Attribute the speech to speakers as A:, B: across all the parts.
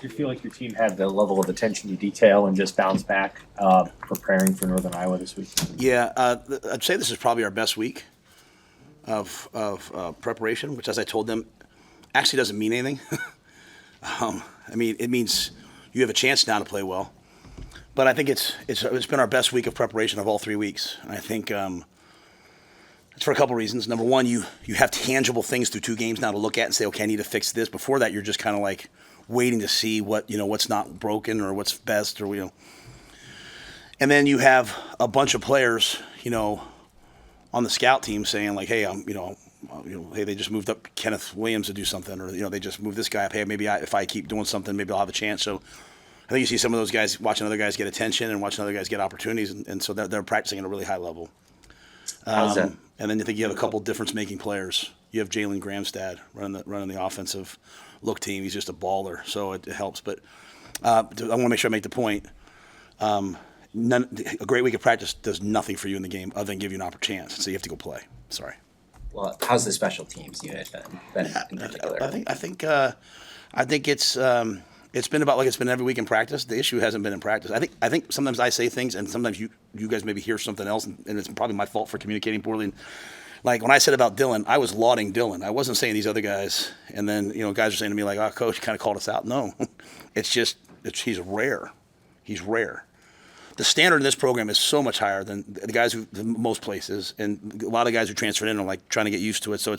A: you feel like your team had the level of attention to detail and just bounce back preparing for Northern Iowa this week?
B: Yeah, I'd say this is probably our best week of preparation, which, as I told them, actually doesn't mean anything. I mean, it means you have a chance now to play well. But I think it's been our best week of preparation of all 3 weeks. And I think it's for a couple reasons. Number one, you have tangible things through 2 games now to look at and say, okay, I need to fix this. Before that, you're just kind of like waiting to see what's not broken or what's best or. And then you have a bunch of players, on the scout team saying like, hey, hey, they just moved up Kenneth Williams to do something, or they just moved this guy up. Hey, maybe if I keep doing something, maybe I'll have a chance. So I think you see some of those guys watching other guys get attention and watching other guys get opportunities, and so they're practicing at a really high level. And then I think you have a couple difference-making players. You have Jaylen Grst running the offensive look team. He's just a baller, so it helps. But I want to make sure I make the point. A great week of practice does nothing for you in the game other than give you an opportunity. So you have to go play. Sorry.
C: Well, how's the special teams unit been in particular?
B: I think it's been about like it's been every week in practice. The issue hasn't been in practice. I think sometimes I say things and sometimes you guys maybe hear something else, and it's probably my fault for communicating poorly. And like when I said about Dylan, I was lauding Dylan. I wasn't saying these other guys. And then guys are saying to me like, "Oh, coach, kind of called us out." No, he's rare. He's rare. The standard in this program is so much higher than the guys most places, and a lot of guys who transferred in are like trying to get used to it. So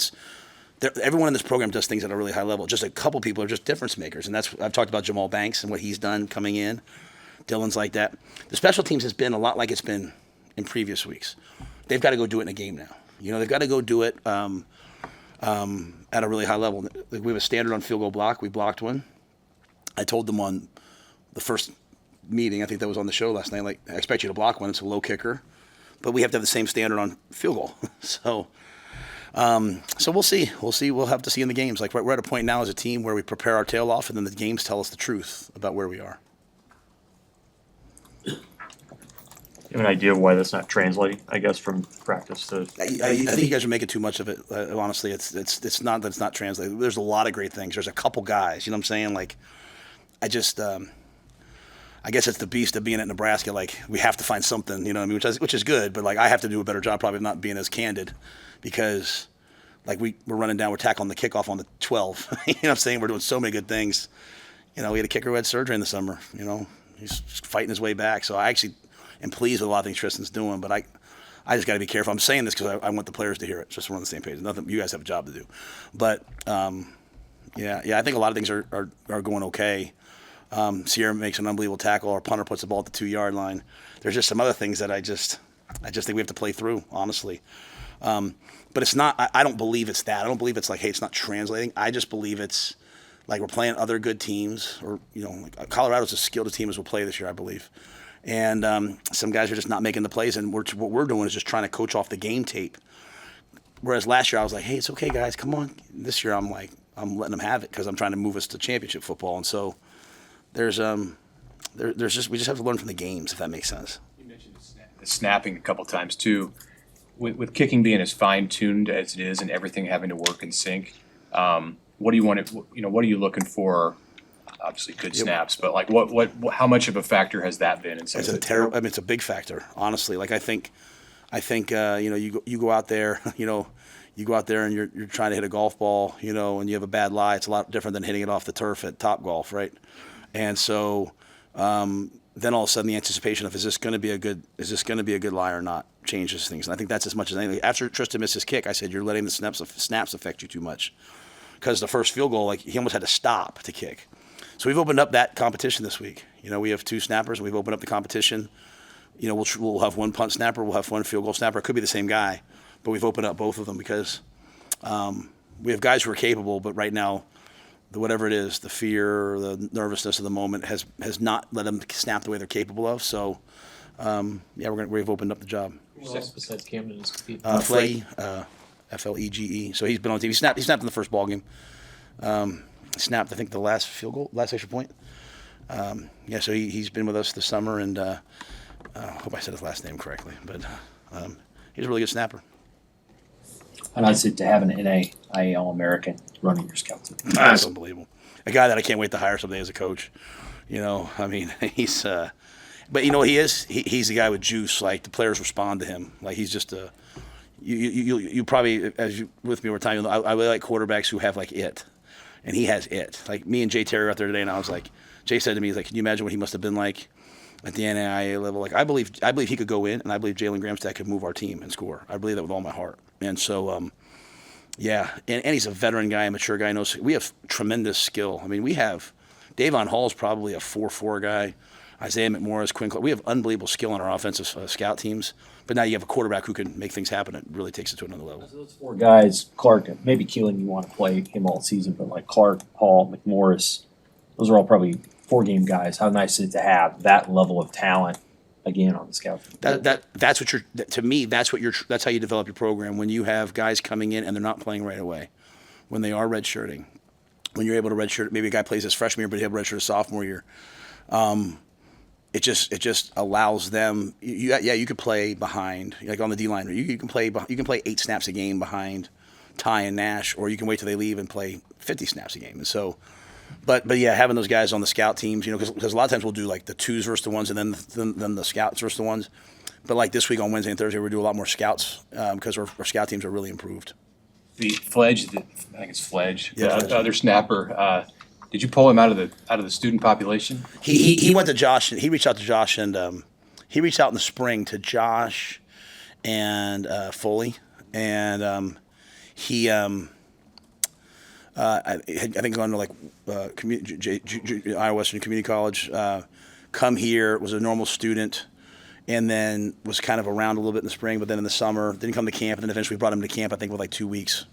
B: everyone in this program does things at a really high level. Just a couple people are just difference makers, and I've talked about Jamal Banks and what he's done coming in. Dylan's like that. The special teams has been a lot like it's been in previous weeks. They've got to go do it in a game now. They've got to go do it at a really high level. We have a standard on field goal block. We blocked one. I told them on the first meeting, I think that was on the show last night, like, I expect you to block one. It's a low kicker, but we have to have the same standard on field goal. So we'll see. We'll have to see in the games. Like we're at a point now as a team where we prepare our tail off, and then the games tell us the truth about where we are.
A: You have an idea of why that's not translating, I guess, from practice to.
B: I think you guys are making too much of it. Honestly, it's not that it's not translating. There's a lot of great things. There's a couple guys. You know what I'm saying? Like, I guess it's the beast of being at Nebraska. Like, we have to find something, which is good. But like, I have to do a better job probably of not being as candid, because like we're running down, we're tackling the kickoff on the 12. You know what I'm saying? We're doing so many good things. We had a kicker who had surgery in the summer. He's fighting his way back. So I actually am pleased with a lot of things Tristan's doing. But I just got to be careful. I'm saying this because I want the players to hear it. Just we're on the same page. Nothing. You guys have a job to do. But I think a lot of things are going okay. Sierra makes an unbelievable tackle. Our punter puts the ball at the 2-yard line. There's just some other things that I just think we have to play through, honestly. But it's not. I don't believe it's that. I don't believe it's like, hey, it's not translating. I just believe it's like we're playing other good teams, or like Colorado's as skilled a team as we'll play this year, I believe. And some guys are just not making the plays, and what we're doing is just trying to coach off the game tape. Whereas last year I was like, hey, it's okay, guys, come on. This year I'm letting them have it because I'm trying to move us to championship football, and so. We just have to learn from the games, if that makes sense.
A: You mentioned the snapping a couple times too. With kicking being as fine-tuned as it is and everything having to work in sync, what do you want to, what are you looking for? Obviously good snaps, but like what how much of a factor has that been?
B: It's a big factor, honestly. Like I think you go out there, you go out there and you're trying to hit a golf ball, and you have a bad lie. It's a lot different than hitting it off the turf at Top Golf, right? And so then all of a sudden the anticipation of is this going to be a good lie or not changes things. And I think that's as much as anything. After Tristan missed his kick, I said, you're letting the snaps affect you too much. Because the first field goal, like he almost had to stop to kick. So we've opened up that competition this week. We have 2 snappers, and we've opened up the competition. We'll have 1 punt snapper, we'll have 1 field goal snapper. It could be the same guy, but we've opened up both of them because we have guys who are capable, but right now, whatever it is, the fear, the nervousness of the moment has not let them snap the way they're capable of. So, we've opened up the job.
D: Who else besides Camden is competing?
B: Flege, Flege. So he's been on the team. He snapped in the first ball game. Snapped, I think, the last field goal, last extra point. So he's been with us this summer, and I hope I said his last name correctly. But he's a really good snapper.
A: How nice it to have an NAIA All-American running your scout team.
B: That's unbelievable. a guy that I can't wait to hire someday as a coach. You know, I mean, he's. But you know what he is? He's a guy with juice. Like the players respond to him. Like he's just a. You probably, as you with me over time, I really like quarterbacks who have like it, and he has it. Like me and Jay Terry were out there today, and I was like, Jay said to me, he's like, can you imagine what he must have been like at the NAIA level? Like I believe he could go in, and I believe Jaylen Grst could move our team and score. I believe that with all my heart. And so, yeah, and he's a veteran guy, a mature guy. Knows we have tremendous skill. I mean, we have Davon Hall's probably a 4-4 guy. Isaiah McMorris, Quinn Clark. We have unbelievable skill on our offensive scout teams. But now you have a quarterback who can make things happen. It really takes it to another level.
E: So those 4 guys, Clark, maybe Keelan, you want to play him all season, but like Clark, Hall, McMorris, those are all probably 4-game guys. How nice is it to have that level of talent again on the scout team?
B: That's what to me, that's how you develop your program. When you have guys coming in and they're not playing right away, when they are redshirting, when you're able to redshirt, maybe a guy plays his freshman year, but he'll redshirt his sophomore year. It just allows them. You could play behind, like on the D line. You can play 8 snaps a game behind Ty and Nash, or you can wait till they leave and play 50 snaps a game. And so, but yeah, having those guys on the scout teams, you know, because a lot of times we'll do like the 2s versus the 1s, and then the scouts versus the 1s. But like this week on Wednesday and Thursday, we do a lot more scouts because our scout teams are really improved.
A: The Fledge, I think it's Fledge,
B: Yeah,
A: the
B: Fledge.
A: other snapper. Did you pull him out of the student population?
B: He went to Josh. He reached out to Josh, and he reached out in the spring to Josh and Foley, and I think going to like Iowa Western Community College, come here, was a normal student, and then was kind of around a little bit in the spring, but then in the summer didn't come to camp, and then eventually brought him to camp. I think with like 2 weeks.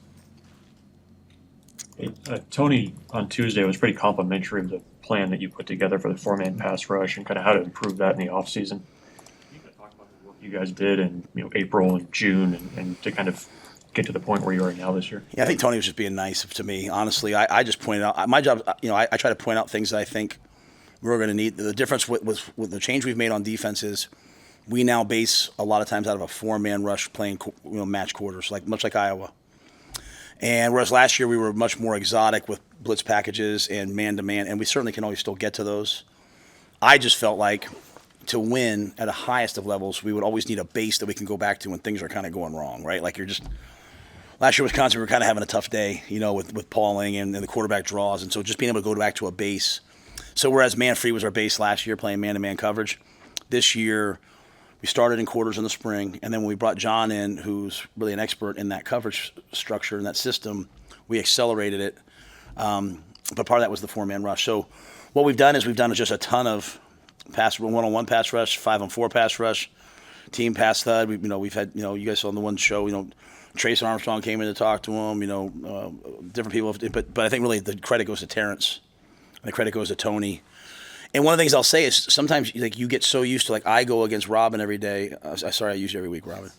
F: Tony on Tuesday was pretty complimentary of the plan that you put together for the 4-man pass rush and kind of how to improve that in the offseason. You could talk about the work you guys did in April and June and to kind of get to the point where you are now this year.
B: Yeah, I think Tony was just being nice to me. Honestly, I just pointed out my job. You know, I try to point out things that I think we're going to need. The difference with the change we've made on defense is we now base a lot of times out of a 4-man rush playing match quarters, much like Iowa. And whereas last year we were much more exotic with blitz packages and man-to-man, and we certainly can always still get to those. I just felt like to win at the highest of levels, we would always need a base that we can go back to when things are kind of going wrong, right? Like last year Wisconsin, we were kind of having a tough day, with Pauling and the quarterback draws, and so just being able to go back to a base. So whereas man-free was our base last year, playing man-to-man coverage, this year we started in quarters in the spring, and then when we brought John in, who's really an expert in that coverage structure and that system, we accelerated it. But part of that was the 4-man rush. So what we've done is just a ton of one-on-one pass rush, 5-on-4 pass rush, team pass thud. We've had you guys saw on the one show, Trace Armstrong came in to talk to him. Different people, but I think really the credit goes to Terrence, and the credit goes to Tony. And one of the things I'll say is sometimes you get so used to I go against Robin every day. Sorry, I use you every week, Robin.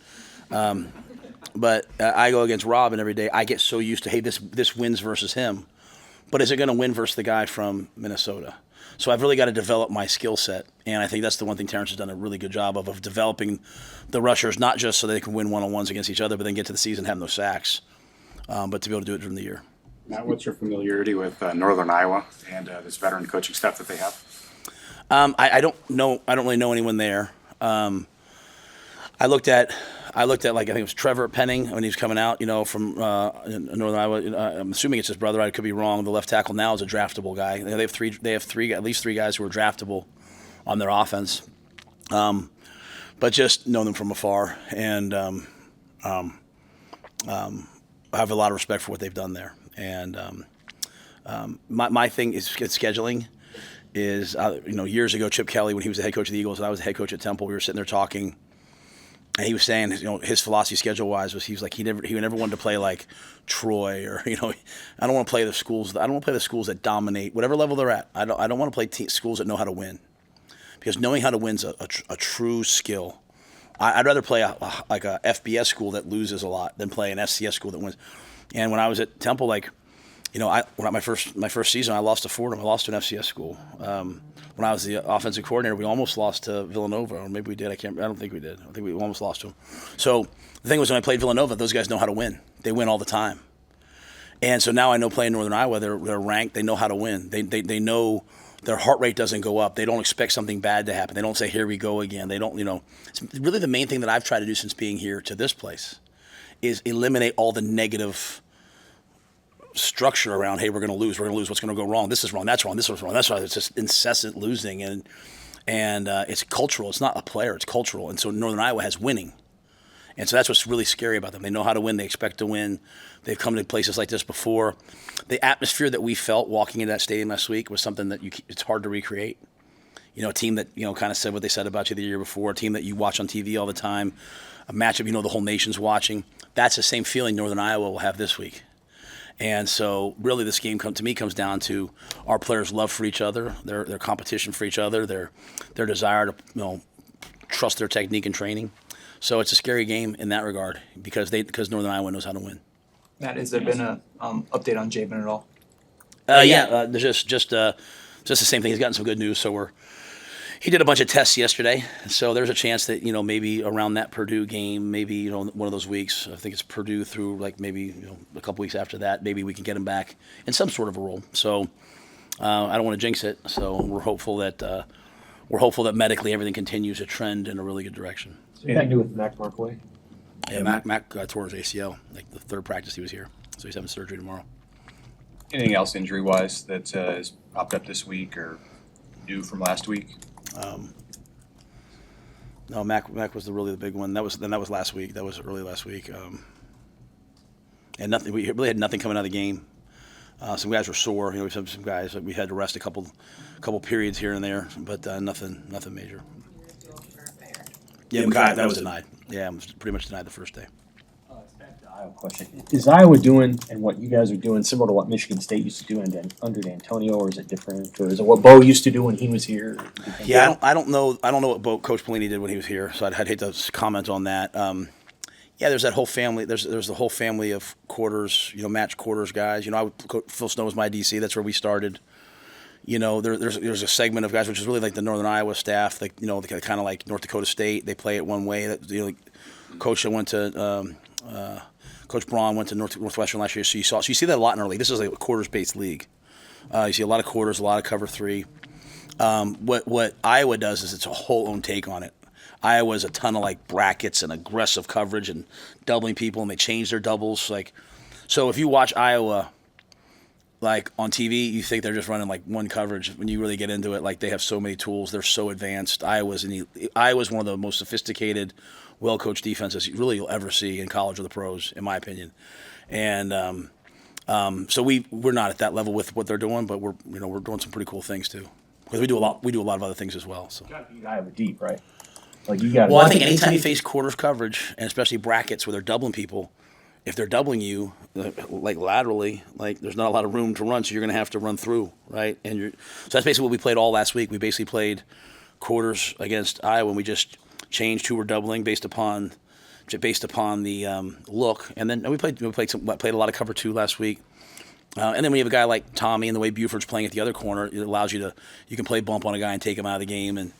B: But I go against Robin every day. I get so used to, hey, this wins versus him. But is it going to win versus the guy from Minnesota? So I've really got to develop my skill set. And I think that's the one thing Terrence has done a really good job of developing the rushers, not just so they can win one-on-ones against each other, but then get to the season and have no sacks, but to be able to do it during the year.
G: Matt, what's your familiarity with Northern Iowa and this veteran coaching staff that they have?
B: I don't know. I don't really know anyone there. I looked at I think it was Trevor Penning when he was coming out, from Northern Iowa. I'm assuming it's his brother. I could be wrong. The left tackle now is a draftable guy. They have at least three guys who are draftable on their offense. But just know them from afar, and I have a lot of respect for what they've done there. And my thing is scheduling. Years ago, Chip Kelly, when he was the head coach of the Eagles and I was the head coach at Temple, we were sitting there talking, and he was saying, his philosophy schedule-wise was he never wanted to play like Troy or I don't want to play the schools. I don't want to play the schools that dominate whatever level they're at. I don't want to play schools that know how to win, because knowing how to win's a true skill. I'd rather play a FBS school that loses a lot than play an FCS school that wins. And when I was at Temple, my first season, I lost to Fordham. I lost to an FCS school. When I was the offensive coordinator, we almost lost to Villanova, or maybe we did. I don't think we did. I think we almost lost to them. So the thing was, when I played Villanova, those guys know how to win. They win all the time. And so now I know playing Northern Iowa, they're ranked. They know how to win. They know their heart rate doesn't go up. They don't expect something bad to happen. They don't say, here we go again. They don't, it's really the main thing that I've tried to do since being here to this place is eliminate all the negative structure around, hey, we're going to lose, what's going to go wrong, this is wrong, that's wrong, this is wrong, that's wrong. It's just incessant losing, and it's cultural. It's not a player, it's cultural. And so Northern Iowa has winning. And so that's what's really scary about them. They know how to win. They expect to win. They've come to places like this before. The atmosphere that we felt walking into that stadium last week was something that it's hard to recreate. A team that, kind of said what they said about you the year before, a team that you watch on TV all the time, a matchup the whole nation's watching. That's the same feeling Northern Iowa will have this week. And so really this game to me comes down to our players' love for each other, their competition for each other, their desire to trust their technique and training. So it's a scary game in that regard because Northern Iowa knows how to win.
H: Matt, has there been a update on Jaylen at all?
B: There's just the same thing. He's gotten some good news. So he did a bunch of tests yesterday. So there's a chance that maybe around that Purdue game, maybe one of those weeks. I think it's Purdue through maybe a couple weeks after that. Maybe we can get him back in some sort of a role. So I don't want to jinx it. So we're hopeful that medically everything continues to trend in a really good direction.
D: Anything to do with Mac Markway?
B: Yeah, Mac tore his ACL, the third practice he was here. So he's having surgery tomorrow.
A: Anything else injury-wise that has popped up this week or new from last week?
B: No, Mac was really the big one. That was last week. That was early last week. And nothing. We really had nothing coming out of the game. Some guys were sore. We had some guys that we had to rest a couple periods here and there, but nothing major. Yeah, that was denied. Yeah, it was pretty much denied the first day.
E: Back to Iowa question. Is Iowa doing and what you guys are doing similar to what Michigan State used to do under D'Antonio, or is it different, or is it what Bo used to do when he was here?
B: Yeah, I don't know what Coach Pelini did when he was here, so I'd hate to comment on that. There's that whole family. There's the whole family of quarters, match quarters guys. Phil Snow was my DC. That's where we started. There's a segment of guys which is really like the Northern Iowa staff, kind of like North Dakota State. They play it one way. Coach Braun went to Northwestern last year, so you see that a lot in our league. This is like a quarters-based league. You see a lot of quarters, a lot of cover three. What Iowa does is it's a whole own take on it. Iowa is a ton of brackets and aggressive coverage and doubling people, and they change their doubles. So if you watch Iowa on TV, you think they're just running one coverage. When you really get into it, they have so many tools. They're so advanced. Iowa's one of the most sophisticated, well-coached defenses you'll ever see in college or the pros, in my opinion. And so we're not at that level with what they're doing, but we're doing some pretty cool things too. Because we do a lot of other things as well. So.
E: You got to beat Iowa deep, right? You got.
B: Well, I think anytime you face quarters coverage, and especially brackets where they're doubling people, if they're doubling you, laterally, there's not a lot of room to run, so you're going to have to run through, right? So that's basically what we played all last week. We basically played quarters against Iowa, and we just changed who we're doubling based upon the look. And then we played a lot of cover two last week. And then when you have a guy like Tommy and the way Buford's playing at the other corner, it allows you can play bump on a guy and take him out of the game, and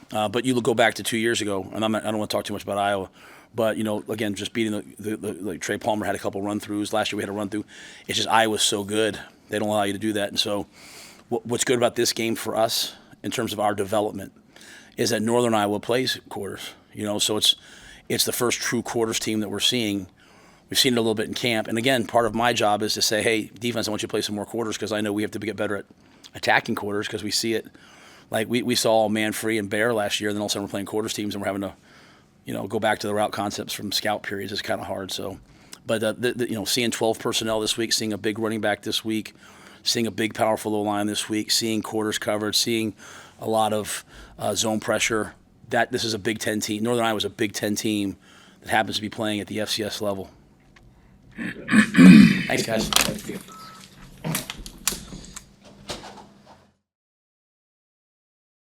B: but you go back to 2 years ago, and I don't want to talk too much about Iowa. But, again, just beating the Trey Palmer had a couple run-throughs. Last year we had a run-through. It's just Iowa's so good. They don't allow you to do that. And so what's good about this game for us in terms of our development is that Northern Iowa plays quarters. So it's the first true quarters team that we're seeing. We've seen it a little bit in camp. And, again, part of my job is to say, hey, defense, I want you to play some more quarters because I know we have to get better at attacking quarters because we see it. We saw Man-Free and Bear last year, and then all of a sudden we're playing quarters teams and we're having to go back to the route concepts from scout periods is kind of hard. So, but seeing 12 personnel this week, seeing a big running back this week, seeing a big powerful O-line this week, seeing quarters covered, seeing a lot of zone pressure. This is a Big Ten team. Northern Iowa is a Big Ten team that happens to be playing at the FCS level. Thanks, guys.
C: Thank you.